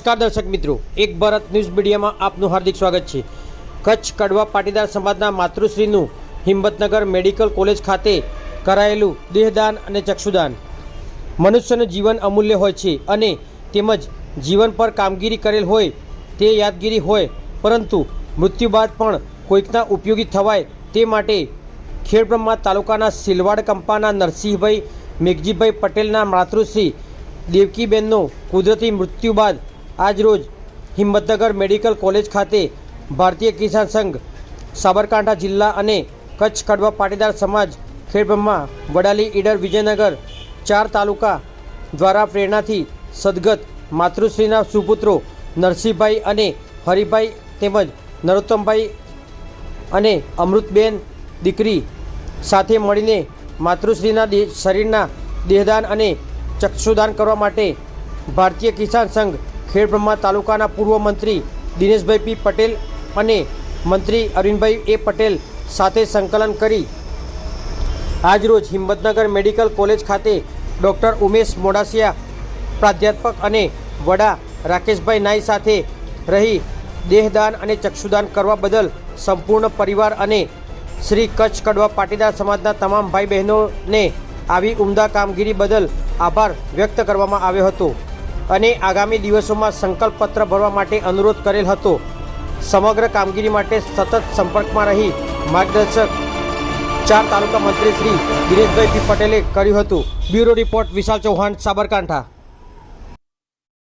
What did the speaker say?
નમસ્કાર દર્શક મિત્રો, એક ભારત ન્યૂઝ મીડિયામાં આપનું હાર્દિક સ્વાગત છે। કચ્છ કડવા પાટીદાર સમાજના માતૃશ્રીનું હિંમતનગર મેડિકલ કોલેજ ખાતે કરાયેલું દેહદાન અને ચક્ષુદાન। મનુષ્યનું જીવન અમૂલ્ય હોય છે અને તેમજ જીવન પર કામગીરી કરેલ હોય તે યાદગીરી હોય, પરંતુ મૃત્યુ બાદ પણ કોઈકના ઉપયોગી થવાય તે માટે ખેડબ્રહ્મા તાલુકાના સિલવાડ કંપાના નરસિંહભાઈ મેઘજીભાઈ પટેલના માતૃશ્રી દેવકીબેનનો કુદરતી મૃત્યુ બાદ આજરોજ હિંમતનગર મેડિકલ કોલેજ ખાતે ભારતીય કિસાન સંઘ સાબરકાંઠા જિલ્લા અને કચ્છ કડવા પાટીદાર સમાજ ખેડબ્રહ્મા વડાલી ઈડર વિજયનગર 4 તાલુકા દ્વારા પ્રેરણાથી સદગત માતૃશ્રીના સુપુત્રો નરસિંહભાઈ અને હરિભાઈ તેમજ નરોત્તમભાઈ અને અમૃતબેન દીકરી સાથે મળીને માતૃશ્રીના શરીરના દેહદાન અને ચક્ષુદાન કરવા માટે ભારતીય કિસાન સંઘ ખેડબ્રહ્મા તાલુકાના પૂર્વ મંત્રી દિનેશભાઈ પી પટેલ અને મંત્રી અરવિંદભાઈ એ પટેલ સાથે સંકલન કરી આજરોજ હિંમતનગર મેડિકલ કોલેજ ખાતે ડૉક્ટર ઉમેશ મોડાસિયા પ્રાધ્યાપક અને વડા રાકેશભાઈ નાઈ સાથે રહી દેહદાન અને ચક્ષુદાન કરવા બદલ સંપૂર્ણ પરિવાર અને શ્રી કચ્છ કડવા પાટીદાર સમાજના તમામ ભાઈ બહેનોને આવી ઉમદા કામગીરી બદલ આભાર વ્યક્ત કરવામાં આવ્યો હતો અને આગામી દિવસોમાં સંકલ્પપત્ર ભરવા માટે અનુરોધ કરેલ હતો। સમગ્ર કામગીરી માટે સતત સંપર્કમાં રહી માર્ગદર્શક 4 તાલુકા મંત્રી શ્રી દિનેશભાઈ પી પટેલે કર્યું હતું। બ્યુરો રિપોર્ટ વિશાલ ચૌહાણ, સાબરકાંઠા।